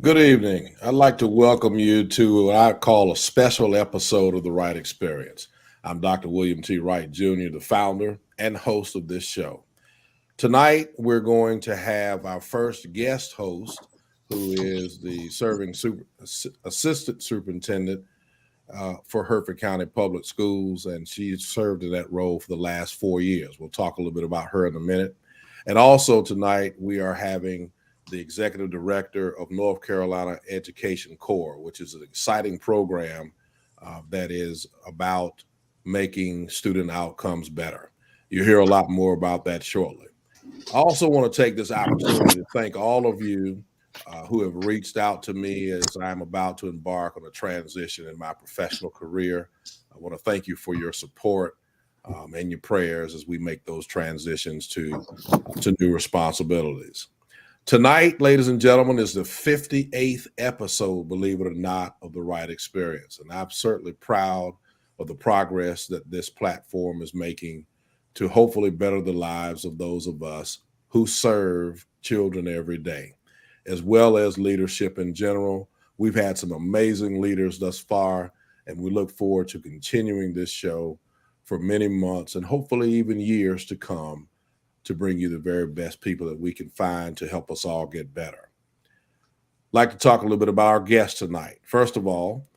Good evening. I'd like to welcome you to what I call a special episode of the Wright Experience. I'm Dr. William T. Wright Jr., the founder and host of this show. Tonight, we're going to have our first guest host, who is the assistant superintendent for Hertford County Public Schools, and she's served in that role for the last 4 years. We'll talk a little bit about her in a minute. And also tonight, we are having the executive director of North Carolina Education Corps, which is an exciting program that is about making student outcomes better. You'll hear a lot more about that shortly. I also want to take this opportunity to thank all of you who have reached out to me as I'm about to embark on a transition in my professional career. I want to thank you for your support and your prayers as we make those transitions to new responsibilities. Tonight, ladies and gentlemen, is the 58th episode, believe it or not, of the Wright Experience. And I'm certainly proud of the progress that this platform is making to hopefully better the lives of those of us who serve children every day, as well as leadership in general. We've had some amazing leaders thus far, and we look forward to continuing this show for many months and hopefully even years to come to bring you the very best people that we can find to help us all get better. I'd like to talk a little bit about our guest tonight. First of all,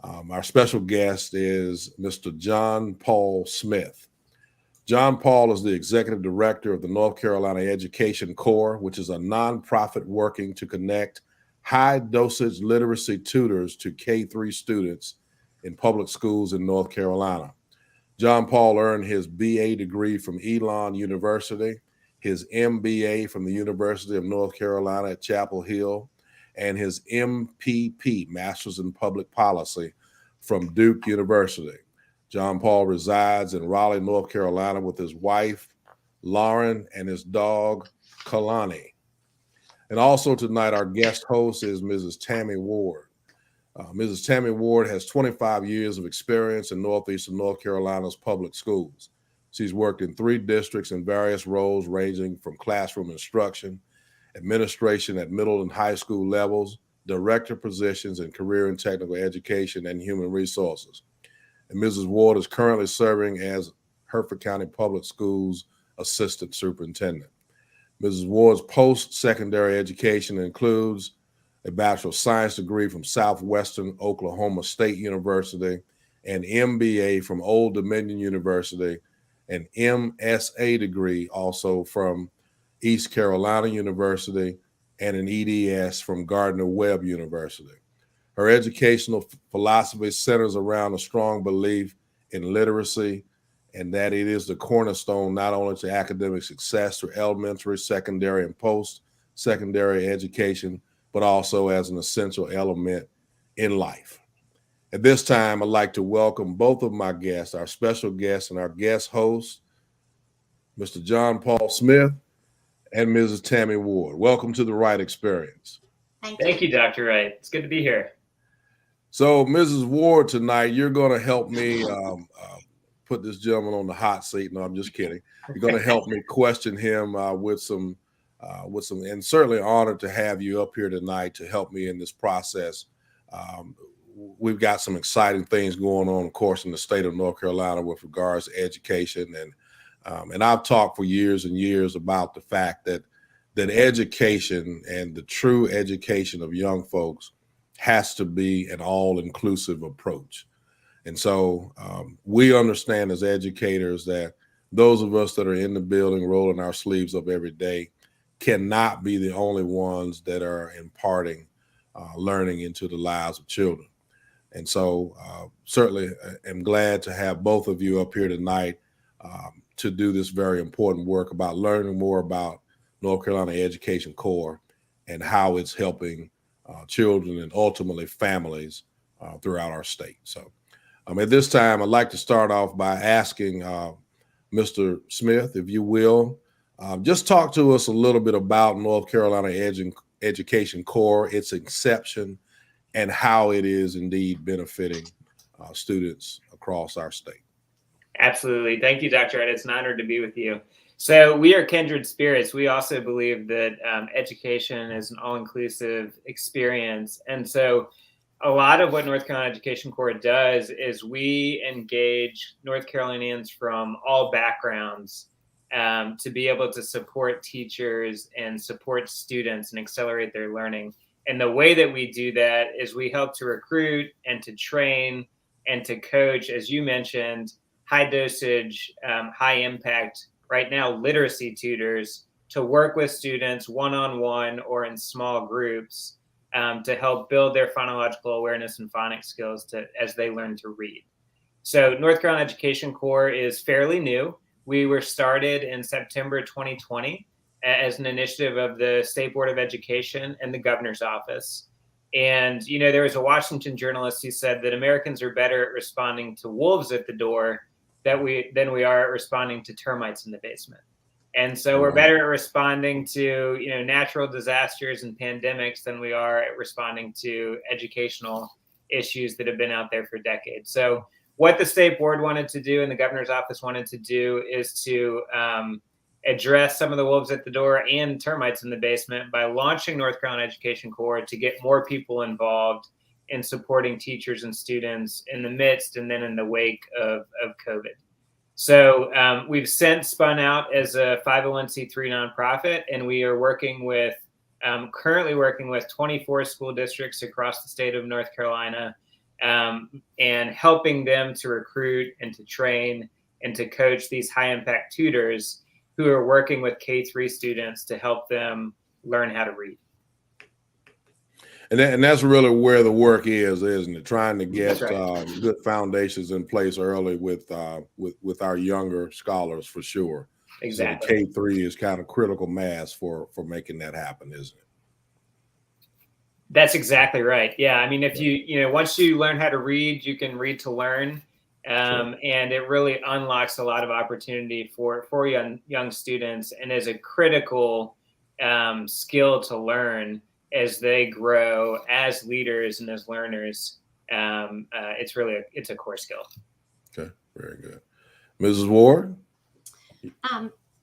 our special guest is Mr. JohnPauls Smith. John Paul is the executive director of the North Carolina Education Corps, which is a nonprofit working to connect high dosage literacy tutors to K-3 students in public schools in North Carolina. John Paul earned his BA degree from Elon University, his MBA from the University of North Carolina at Chapel Hill, and his MPP, Masters in Public Policy, from Duke University. John Paul resides in Raleigh, North Carolina with his wife, Lauren, and his dog, Kalani. And also tonight, our guest host is Mrs. Tammy Ward. Mrs. Tammy Ward has 25 years of experience in Northeastern North Carolina's public schools. She's worked in 3 districts in various roles ranging from classroom instruction, administration at middle and high school levels, director positions in career and technical education and human resources. And Mrs. Ward is currently serving as Hertford County Public Schools Assistant Superintendent. Mrs. Ward's post-secondary education includes a Bachelor of Science degree from Southwestern Oklahoma State University, an MBA from Old Dominion University, an MSA degree also from East Carolina University, and an EDS from Gardner-Webb University. Her educational philosophy centers around a strong belief in literacy and that it is the cornerstone not only to academic success through elementary, secondary, and post-secondary education, but also as an essential element in life. At this time, I'd like to welcome both of my guests, our special guest and our guest host, Mr. JohnPauls Smith and Mrs. Tammy Ward. Welcome to the Wright Experience. Thank you, Dr. Wright. It's good to be here. So, Mrs. Ward, tonight you're going to help me put this gentleman on the hot seat. No, I'm just kidding. You're going to help me question him with some, and certainly honored to have you up here tonight to help me in this process. We've got some exciting things going on, of course, in the state of North Carolina with regards to education, and I've talked for years and years about the fact that education and the true education of young folks has to be an all-inclusive approach. And so we understand as educators that those of us that are in the building rolling our sleeves up every day cannot be the only ones that are imparting learning into the lives of children. And so certainly am glad to have both of you up here tonight to do this very important work about learning more about North Carolina Education Corps and how it's helping children and ultimately families throughout our state. So at this time, I'd like to start off by asking Mr. Smith, if you will, just talk to us a little bit about North Carolina Education Corps, its inception, and how it is indeed benefiting students across our state. Absolutely. Thank you, Dr. Wright. It's an honor to be with you. So we are kindred spirits. We also believe that education is an all-inclusive experience. And so a lot of what North Carolina Education Corps does is we engage North Carolinians from all backgrounds to be able to support teachers and support students and accelerate their learning. And the way that we do that is we help to recruit and to train and to coach, as you mentioned, high dosage, high impact, right now, literacy tutors to work with students one-on-one or in small groups to help build their phonological awareness and phonics skills as they learn to read. So North Carolina Education Corps is fairly new. We were started in September 2020 as an initiative of the State Board of Education and the governor's office. And, there was a Washington journalist who said that Americans are better at responding to wolves at the door than we are at responding to termites in the basement. And so we're better at responding to, natural disasters and pandemics than we are at responding to educational issues that have been out there for decades. So what the state board wanted to do and the governor's office wanted to do is to address some of the wolves at the door and termites in the basement by launching North Carolina Education Corps to get more people involved in supporting teachers and students in the midst and then in the wake of COVID. So we've since spun out as a 501c3 nonprofit, and we are currently working with 24 school districts across the state of North Carolina and helping them to recruit and to train and to coach these high impact tutors who are working with K-3 students to help them learn how to read. And that's really where the work is, isn't it? Trying to get good foundations in place early with our younger scholars, for sure. Exactly. So the K-3 is kind of critical mass for making that happen, isn't it? That's exactly right. Yeah. I mean, if once you learn how to read, you can read to learn. And it really unlocks a lot of opportunity for young students and is a critical skill to learn as they grow as leaders and as learners. It's a core skill. Okay, very good. Mrs. Ward?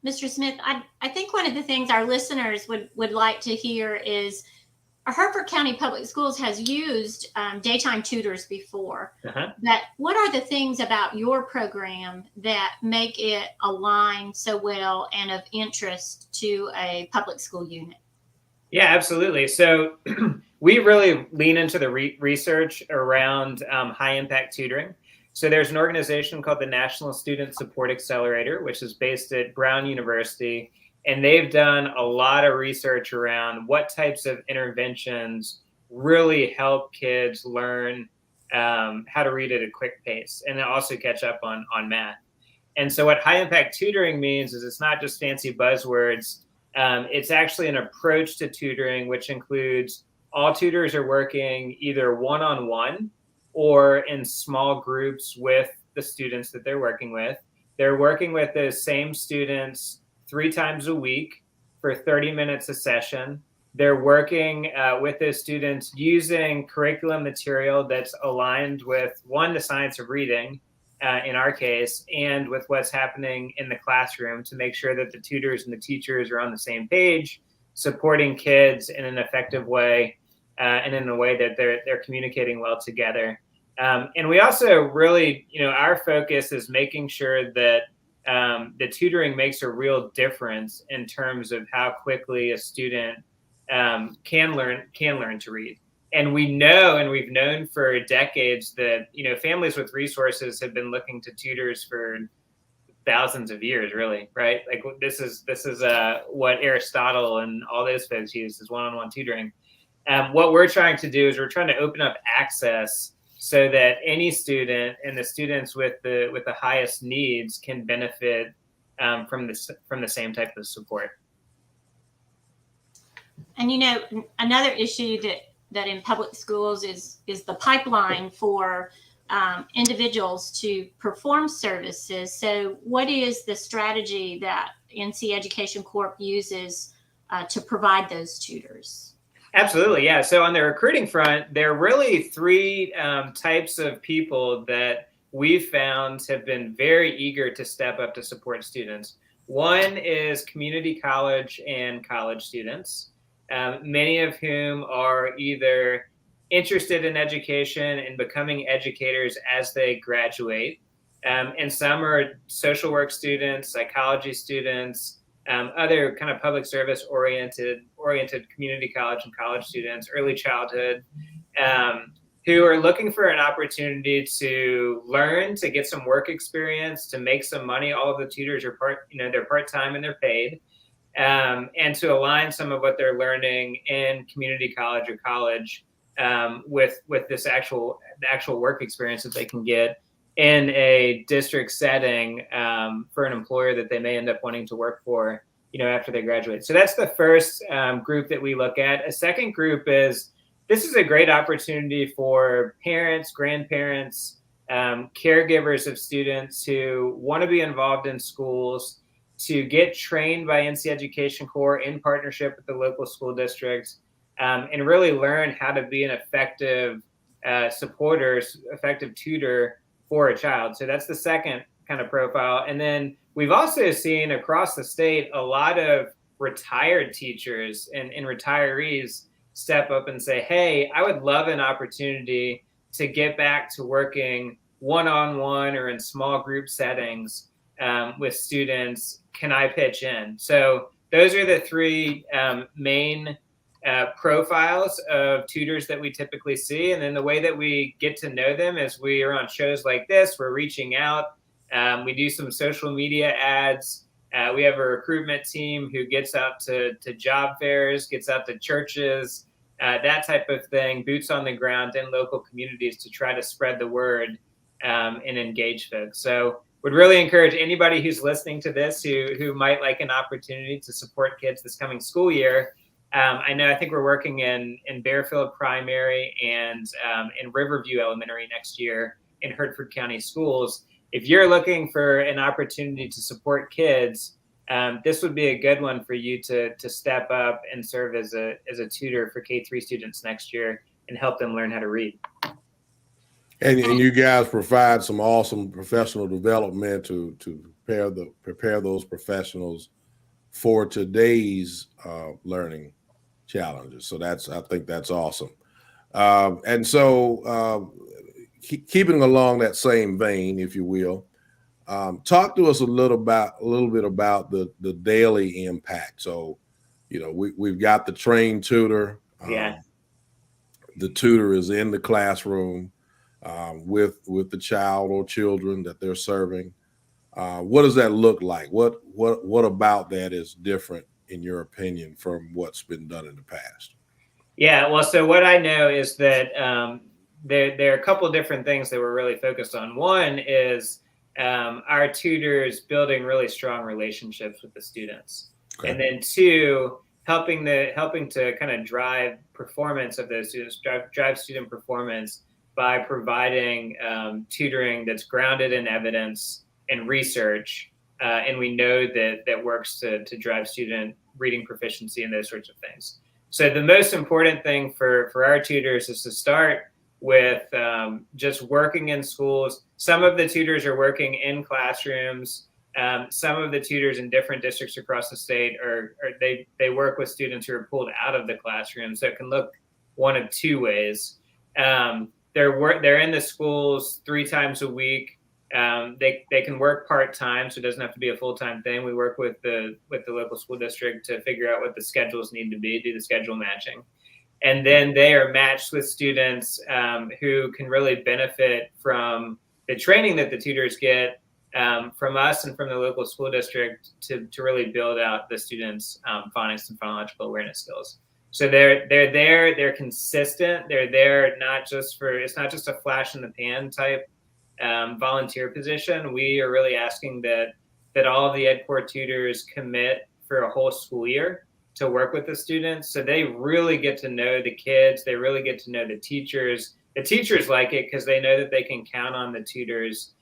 Mr. Smith, I think one of the things our listeners would like to hear is Hertford County Public Schools has used daytime tutors before. But what are the things about your program that make it align so well and of interest to a public school unit? Yeah, absolutely. So we really lean into the research around high impact tutoring. So there's an organization called the National Student Support Accelerator, which is based at Brown University. And they've done a lot of research around what types of interventions really help kids learn how to read at a quick pace and also catch up on math. And so what high impact tutoring means is it's not just fancy buzzwords. It's actually an approach to tutoring, which includes all tutors are working either one-on-one or in small groups with the students that they're working with. They're working with those same students 3 times a week for 30 minutes a session. They're working with those students using curriculum material that's aligned with, one, the science of reading, in our case, and with what's happening in the classroom to make sure that the tutors and the teachers are on the same page, supporting kids in an effective way and in a way that they're communicating well together. And we also really, our focus is making sure that the tutoring makes a real difference in terms of how quickly a student can learn to read. And we know, and we've known for decades that, families with resources have been looking to tutors for thousands of years, really, right? Like this is what Aristotle and all those folks use is one-on-one tutoring. What we're trying to do is we're trying to open up access so that any student and the students with the highest needs can benefit from the same type of support. And another issue that in public schools is the pipeline for individuals to perform services. So what is the strategy that NC Education Corp uses to provide those tutors? Absolutely, yeah. So on the recruiting front, there are really 3 types of people that we've found have been very eager to step up to support students. One is community college and college students, many of whom are either interested in education and becoming educators as they graduate. And some are social work students, psychology students, other kind of public service oriented community college and college students, early childhood, who are looking for an opportunity to learn, to get some work experience, to make some money. All of the tutors are they're part-time and they're paid, and to align some of what they're learning in community college or college with this actual work experience that they can get in a district setting for an employer that they may end up wanting to work for, after they graduate. So that's the first group that we look at. A second group is, this is a great opportunity for parents, grandparents, caregivers of students who want to be involved in schools, to get trained by NC Education Corps in partnership with the local school district, and really learn how to be an effective supporter, effective tutor for a child. So that's the second kind of profile. And then we've also seen across the state a lot of retired teachers and retirees step up and say, hey, I would love an opportunity to get back to working one-on-one or in small group settings with students. Can I pitch in? So those are the three main profiles of tutors that we typically see. And then the way that we get to know them is we are on shows like this. We're reaching out. We do some social media ads. We have a recruitment team who gets out to job fairs, gets out to churches, that type of thing, boots on the ground in local communities to try to spread the word and engage folks. So would really encourage anybody who's listening to this who might like an opportunity to support kids this coming school year. I think we're working in Bearfield Primary and in Riverview Elementary next year in Hertford County Schools. If you're looking for an opportunity to support kids, this would be a good one for you to step up and serve as a tutor for K-3 students next year and help them learn how to read. And you guys provide some awesome professional development to prepare those professionals for today's learning challenges. So I think that's awesome. And so keeping along that same vein, if you will, talk to us a little bit about the daily impact. So, we've got the trained tutor. Yeah. The tutor is in the classroom with the child or children that they're serving. What does that look like? What about that is different, in your opinion, from what's been done in the past? Yeah, well, so what I know is that there are a couple of different things that we're really focused on. One is our tutors building really strong relationships with the students. Okay. And then two, helping to kind of drive performance of those students, drive student performance by providing tutoring that's grounded in evidence and research. And we know that works to drive student reading proficiency and those sorts of things. So the most important thing for our tutors is to start with just working in schools. Some of the tutors are working in classrooms. Some of the tutors in different districts across the state they work with students who are pulled out of the classroom. So it can look one of two ways. They're in the schools 3 times a week. They can work part-time, so it doesn't have to be a full-time thing. We work with the local school district to figure out what the schedules need to be, do the schedule matching. And then they are matched with students who can really benefit from the training that the tutors get from us and from the local school district to really build out the students' phonics and phonological awareness skills. So they're there, they're consistent, they're there it's not just a flash in the pan type volunteer position. We are really asking that all of the Ed Corps tutors commit for a whole school year to work with the students. So they really get to know the kids. They really get to know the teachers. The teachers like it because they know that they can count on the tutors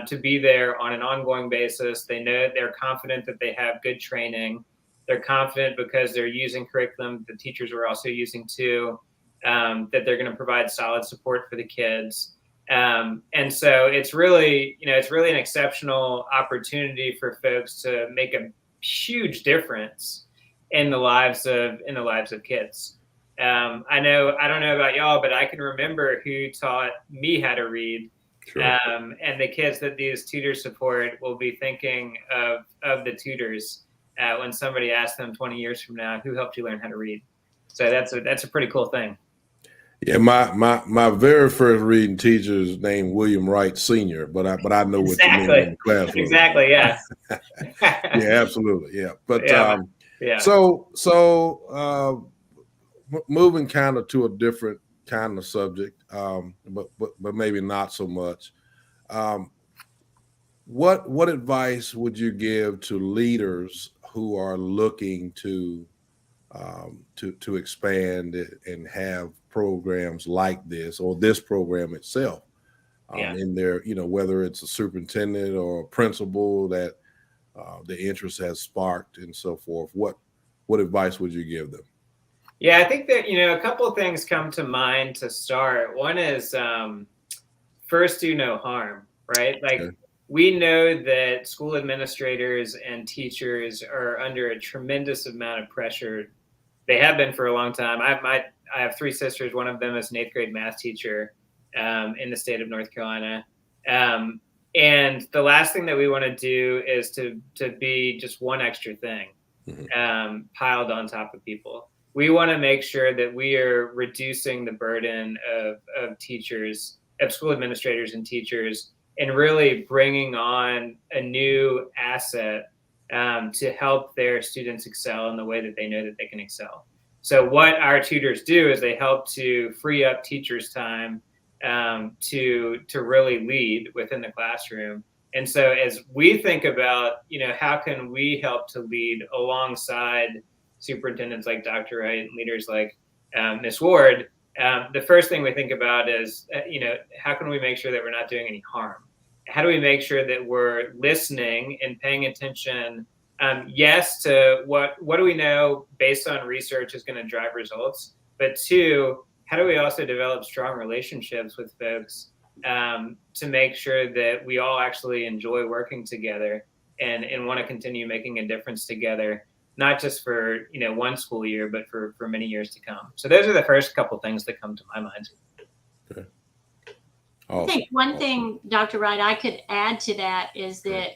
to be there on an ongoing basis. They know they're confident that they have good training. They're confident because they're using curriculum the teachers are also using too, that they're going to provide solid support for the kids. And so it's really an exceptional opportunity for folks to make a huge difference in the lives of kids. I don't know about y'all, but I can remember who taught me how to read. Sure. And the kids that these tutors support will be thinking of the tutors when somebody asks them 20 years from now, who helped you learn how to read? So that's a pretty cool thing. Yeah, my very first reading teacher is named William Wright Sr., but I know what you mean in the classroom. Exactly, yeah. Yeah, absolutely, yeah. But yeah. So moving kind of to a different kind of subject, but maybe not so much. What advice would you give to leaders who are looking to expand and have programs like this, or this program itself, in their, whether it's a superintendent or a principal that the interest has sparked and so forth? What advice would you give them? Yeah, I think that, a couple of things come to mind to start. One is first, do no harm, right? Like, okay. We know that school administrators and teachers are under a tremendous amount of pressure. They have been for a long time. I have three sisters. One of them is an 8th grade math teacher in the state of North Carolina. And the last thing that we want to do is to be just one extra thing piled on top of people. We want to make sure that we are reducing the burden of teachers, of school administrators and teachers, and really bringing on a new asset to help their students excel in the way that they know that they can excel. So what our tutors do is they help to free up teachers' time to really lead within the classroom. And so as we think about, how can we help to lead alongside superintendents like Dr. Wright and leaders like Ms. Ward, the first thing we think about is, how can we make sure that we're not doing any harm? How do we make sure that we're listening and paying attention, yes, to what do we know based on research is going to drive results, but two, how do we also develop strong relationships with folks to make sure that we all actually enjoy working together and want to continue making a difference together, not just for one school year, but for many years to come. So those are the first couple things that come to my mind. Okay. Awesome. I think one thing, Dr. Wright, I could add to that is that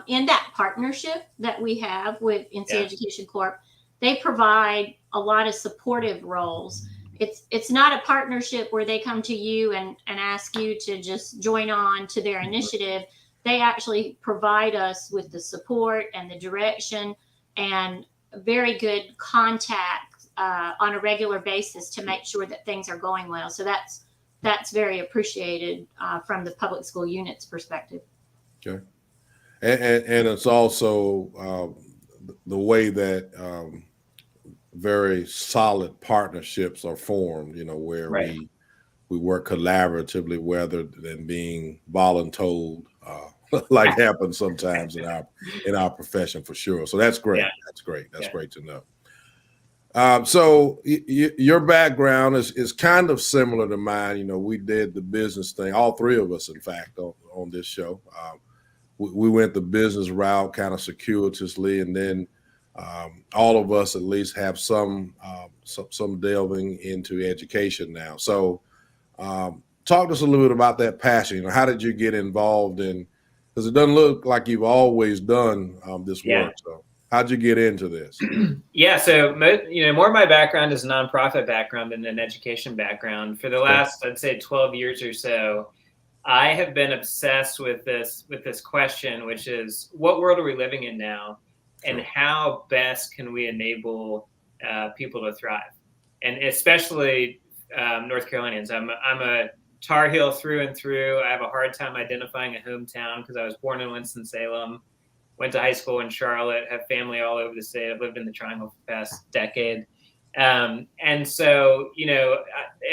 in that partnership that we have with NC Education Corp, they provide a lot of supportive roles. It's not a partnership where they come to you and ask you to just join on to their initiative. They actually provide us with the support and the direction and very good contact on a regular basis to make sure that things are going well. So that's very appreciated from the public school unit's perspective. Okay. And it's also the way that very solid partnerships are formed, where right. we work collaboratively rather than being voluntold, like happens sometimes in our profession, for sure. So that's great. Yeah. That's great. That's great to know. So your background is kind of similar to mine. We did the business thing, all three of us, in fact, on this show. We went the business route kind of circuitously, and then all of us at least have some delving into education now. So talk to us a little bit about that passion. How did you get involved in, because it doesn't look like you've always done this work. So how'd you get into this? Yeah, so more of my background is a nonprofit background than an education background. For the last, I'd say, 12 years or so, I have been obsessed with this question, which is, what world are we living in now, and how best can we enable people to thrive, and especially North Carolinians. I'm a Tar Heel through and through. I have a hard time identifying a hometown because I was born in Winston-Salem. Went to high school in Charlotte, have family all over the state. I've lived in the Triangle for the past decade. And so,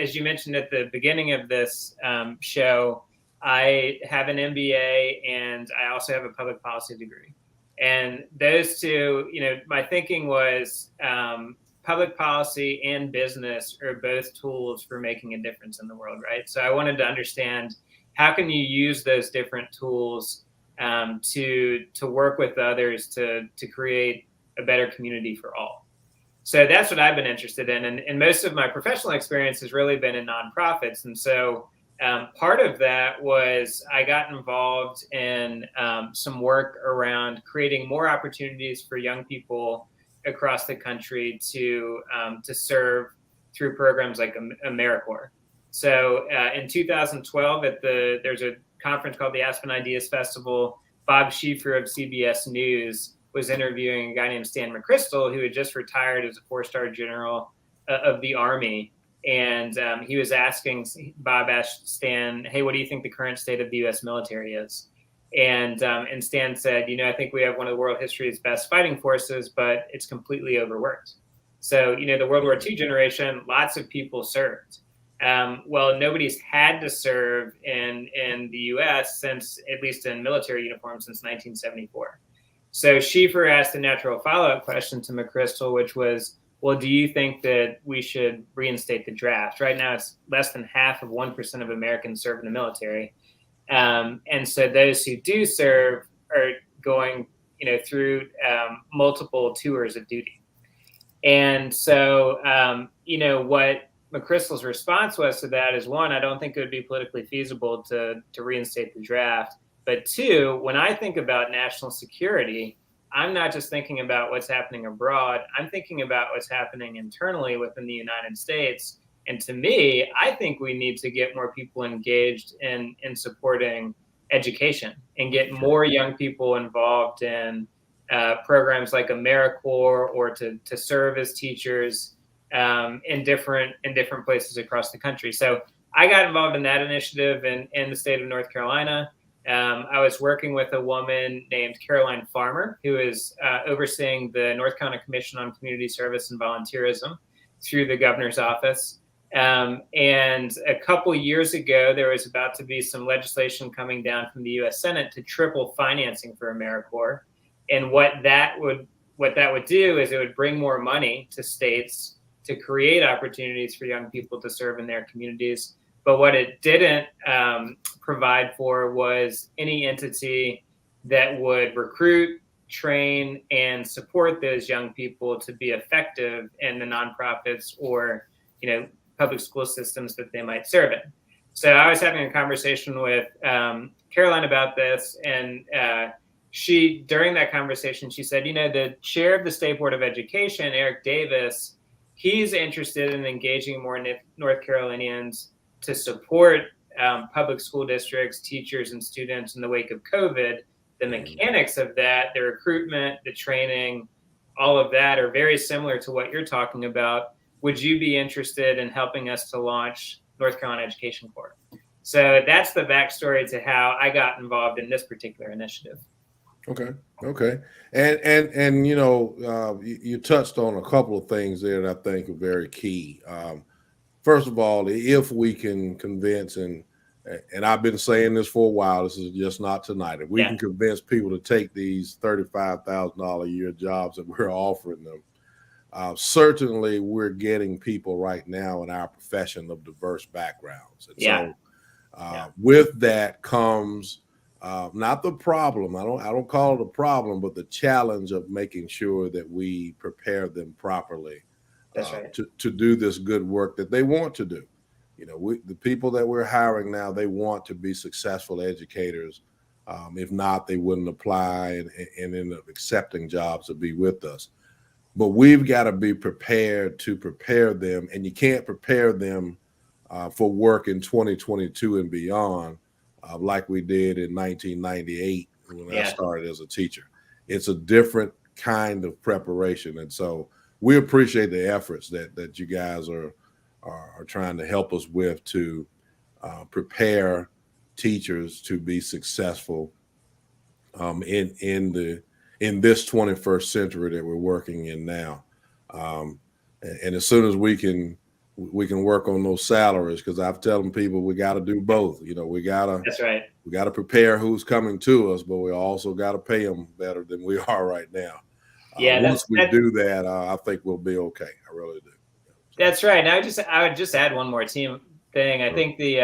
as you mentioned at the beginning of this show, I have an MBA and I also have a public policy degree. And those two, my thinking was public policy and business are both tools for making a difference in the world, right? So I wanted to understand, how can you use those different tools to work with others to create a better community for all. So that's what I've been interested in. And most of my professional experience has really been in nonprofits. And so part of that was I got involved in some work around creating more opportunities for young people across the country to serve through programs like AmeriCorps. So in 2012, there's a conference called the Aspen Ideas Festival. Bob Schieffer of CBS News was interviewing a guy named Stan McChrystal, who had just retired as a 4-star general of the Army. And Bob asked Stan, hey, what do you think the current state of the U.S. military is? And Stan said, I think we have one of the world history's best fighting forces, but it's completely overworked. So, the World War II generation, lots of people served. Well, nobody's had to serve in the U.S. since, at least in military uniform, since 1974. So Schieffer asked a natural follow-up question to McChrystal, which was, well, do you think that we should reinstate the draft? Right now, it's less than 1% of Americans serve in the military. And so those who do serve are going, through multiple tours of duty. And so, what McChrystal's response was to that is, one, I don't think it would be politically feasible to reinstate the draft. But two, when I think about national security, I'm not just thinking about what's happening abroad. I'm thinking about what's happening internally within the United States. And to me, I think we need to get more people engaged in supporting education and get more young people involved in programs like AmeriCorps or to serve as teachers in different places across the country. So I got involved in that initiative in the state of North Carolina. I was working with a woman named Caroline Farmer, who is overseeing the North Carolina Commission on Community Service and Volunteerism through the governor's office. And a couple years ago, there was about to be some legislation coming down from the U.S. Senate to triple financing for AmeriCorps. And what that would do is it would bring more money to states to create opportunities for young people to serve in their communities. But what it didn't provide for was any entity that would recruit, train, and support those young people to be effective in the nonprofits or, public school systems that they might serve in. So I was having a conversation with Caroline about this, and during that conversation, she said, the chair of the State Board of Education, Eric Davis, he's interested in engaging more North Carolinians to support public school districts, teachers, and students in the wake of COVID. The mechanics of that, the recruitment, the training, all of that are very similar to what you're talking about. Would you be interested in helping us to launch North Carolina Education Corps? So that's the backstory to how I got involved in this particular initiative. Okay. And you touched on a couple of things there that I think are very key. First of all, if we can convince, and I've been saying this for a while, this is just not tonight, if we can convince people to take these $35,000 a year jobs that we're offering them, certainly we're getting people right now in our profession of diverse backgrounds. And so with that comes not the problem. I don't call it a problem, but the challenge of making sure that we prepare them properly. That's right. To do this good work that they want to do. The people that we're hiring now, they want to be successful educators. If not, they wouldn't apply and end up accepting jobs to be with us. But we've got to be prepared to prepare them, and you can't prepare them for work in 2022 and beyond like we did in 1998 when I started as a teacher. It's a different kind of preparation, and so we appreciate the efforts that you guys are trying to help us with to prepare teachers to be successful in this 21st century that we're working in now. And as soon as we can work on those salaries, because I've telling people we got to do both. We gotta prepare who's coming to us, but we also got to pay them better than we are right now. Once we do that, I think we'll be okay. I really do. That's right. And I would just add one more thing thing. I Sure. think the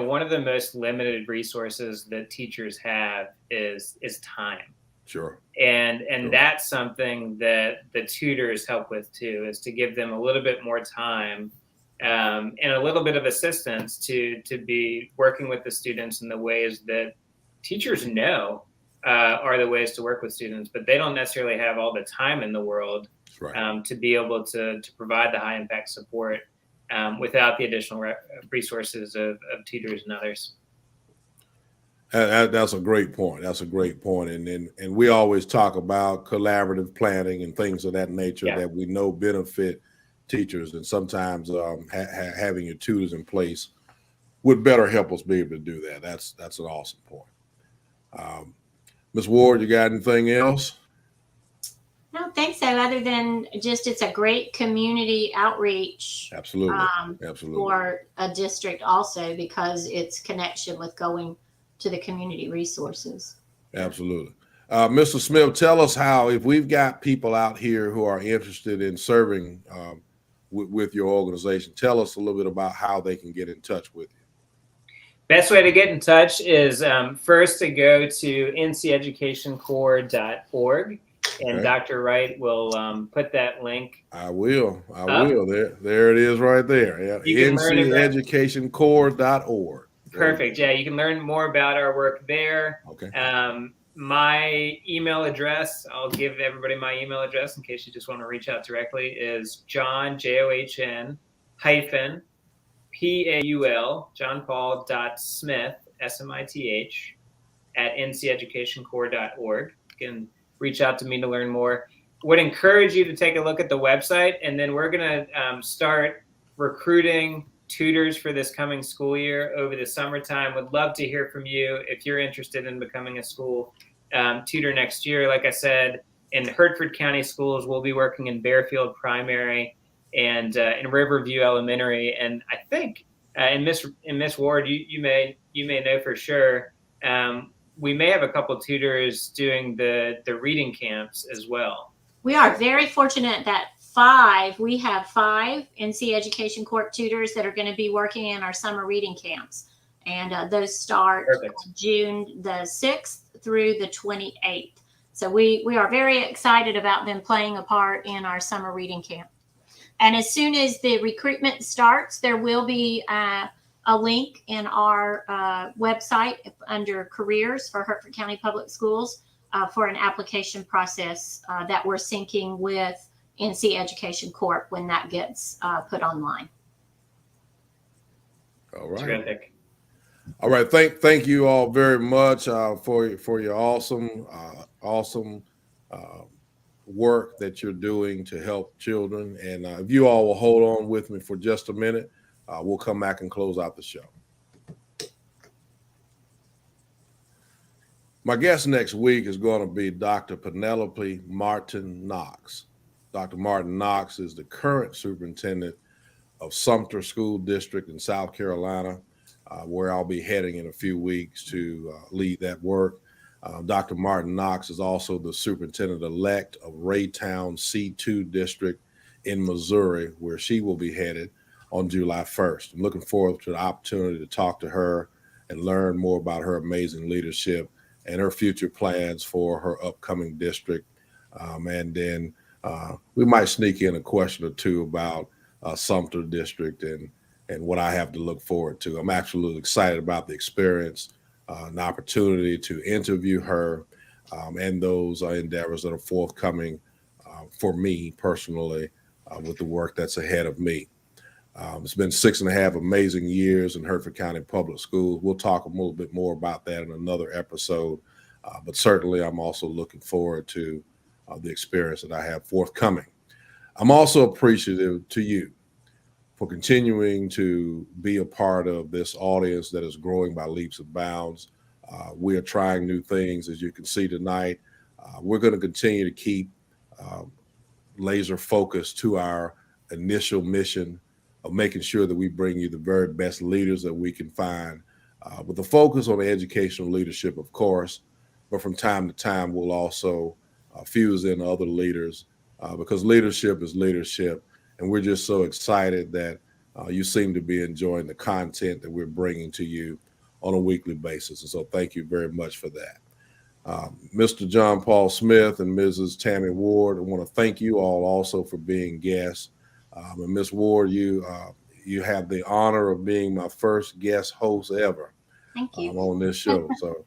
one of the most limited resources that teachers have is time. Sure. And Sure. that's something that the tutors help with too, is to give them a little bit more time and a little bit of assistance to be working with the students in the ways that teachers know are the ways to work with students, but they don't necessarily have all the time in the world That's right. to be able to provide the high impact support without the additional resources of tutors and others. That's a great point. That's a great point. And we always talk about collaborative planning and things of that nature Yeah. that we know benefit teachers. And sometimes having your tutors in place would better help us be able to do that. That's an awesome point. Ms. Ward, you got anything else? I don't think so, other than just it's a great community outreach Absolutely. Absolutely. for a district also, because it's connection with going to the community resources. Absolutely. Mr. Smith, tell us how, if we've got people out here who are interested in serving with your organization, tell us a little bit about how they can get in touch with you. Best way to get in touch is first to go to nceducationcorps.org, and Okay. Dr. Wright will put that link. I will. There it is right there. Yeah. You can learn about nceducationcorps.org. Perfect. Yeah, you can learn more about our work there. Okay. My email address, I'll give everybody my email address in case you just want to reach out directly, is John, JOHN, hyphen, PAUL, JohnPaul.Smith, SMITH, at nceducationcorps.org. You can reach out to me to learn more. Would encourage you to take a look at the website, and then we're going to start recruiting tutors for this coming school year over the summertime. Would love to hear from you if you're interested in becoming a school tutor next year. Like I said, in Hertford County schools, we'll be working in Bearfield Primary and in Riverview Elementary. And I think in Miss Ward, you may know for sure, we may have a couple tutors doing the reading camps as well. We are very fortunate that we have five NC Education Corp tutors that are going to be working in our summer reading camps. And those start June the 6th through the 28th. So we are very excited about them playing a part in our summer reading camp. And as soon as the recruitment starts, there will be a link in our website under careers for Hertford County Public Schools for an application process that we're syncing with NC Education Corp when that gets put online. All right. Terrific. All right. Thank you all very much for your awesome work that you're doing to help children. And if you all will hold on with me for just a minute, we'll come back and close out the show. My guest next week is going to be Dr. Penelope Martin Knox. Dr. Martin Knox is the current superintendent of Sumter School District in South Carolina, where I'll be heading in a few weeks to lead that work. Dr. Martin Knox is also the superintendent-elect of Raytown C2 District in Missouri, where she will be headed on July 1st. I'm looking forward to the opportunity to talk to her and learn more about her amazing leadership and her future plans for her upcoming district. And then we might sneak in a question or two about Sumter District and what I have to look forward to. I'm absolutely excited about the experience, an opportunity to interview her and those endeavors that are forthcoming for me personally with the work that's ahead of me. It's been 6.5 amazing years in Hertford County Public Schools. We'll talk a little bit more about that in another episode, but certainly I'm also looking forward to the experience that I have forthcoming. I'm also appreciative to you for continuing to be a part of this audience that is growing by leaps and bounds. We are trying new things, as you can see tonight. We're going to continue to keep laser focused to our initial mission of making sure that we bring you the very best leaders that we can find, with a focus on educational leadership, of course, but from time to time, we'll also fuse in other leaders because leadership is leadership. And we're just so excited that You seem to be enjoying the content that we're bringing to you on a weekly basis. And so thank you very much for that. Mr. John Paul Smith and Mrs. Tammy Ward, I want to thank you all also for being guests. And Ms. Ward, you have the honor of being my first guest host ever. Thank you. On this show. So,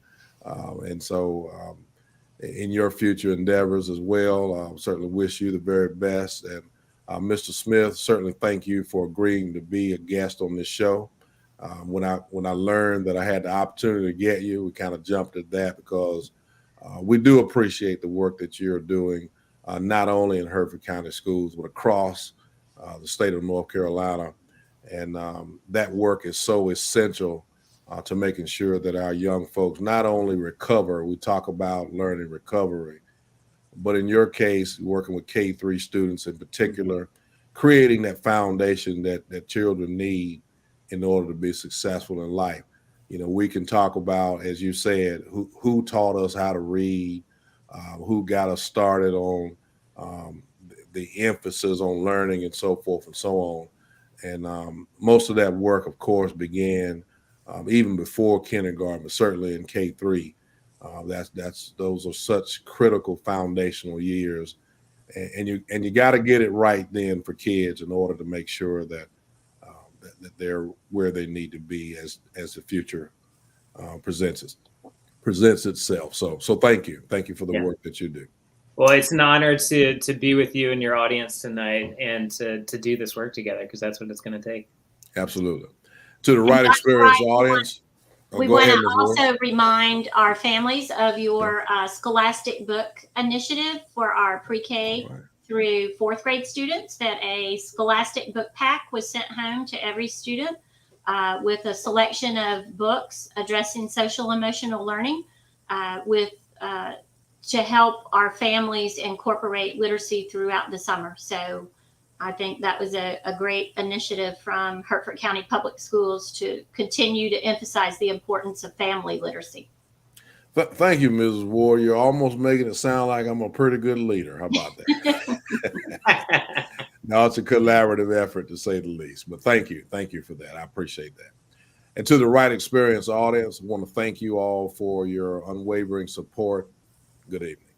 in your future endeavors as well, I certainly wish you the very best. And Mr. Smith, certainly thank you for agreeing to be a guest on this show. When I learned that I had the opportunity to get you, we kind of jumped at that because we do appreciate the work that you're doing, not only in Hertford County Schools, but across the state of North Carolina. And that work is so essential to making sure that our young folks not only recover, we talk about learning recovery, but in your case, working with K-3 students in particular, creating that foundation that children need in order to be successful in life. You know, we can talk about, as you said, who taught us how to read, who got us started on the emphasis on learning and so forth and so on. And most of that work, of course, began even before kindergarten, but certainly in K-3. Those are such critical foundational years, and you got to get it right then for kids in order to make sure that they're where they need to be as the future presents itself. So thank you for the work that you do. Well, it's an honor to be with you and your audience tonight and to do this work together, because that's what it's going to take. Absolutely. To the Wright Experience audience. We want to also remind our families of your Scholastic Book Initiative for our pre-K through fourth grade students, that a Scholastic book pack was sent home to every student with a selection of books addressing social emotional learning to help our families incorporate literacy throughout the summer. So I think that was a great initiative from Hertford County Public Schools to continue to emphasize the importance of family literacy. Thank you, Mrs. Ward. You're almost making it sound like I'm a pretty good leader. How about that? No, it's a collaborative effort, to say the least. But thank you for that. I appreciate that. And to the Wright Experience audience, I want to thank you all for your unwavering support. Good evening.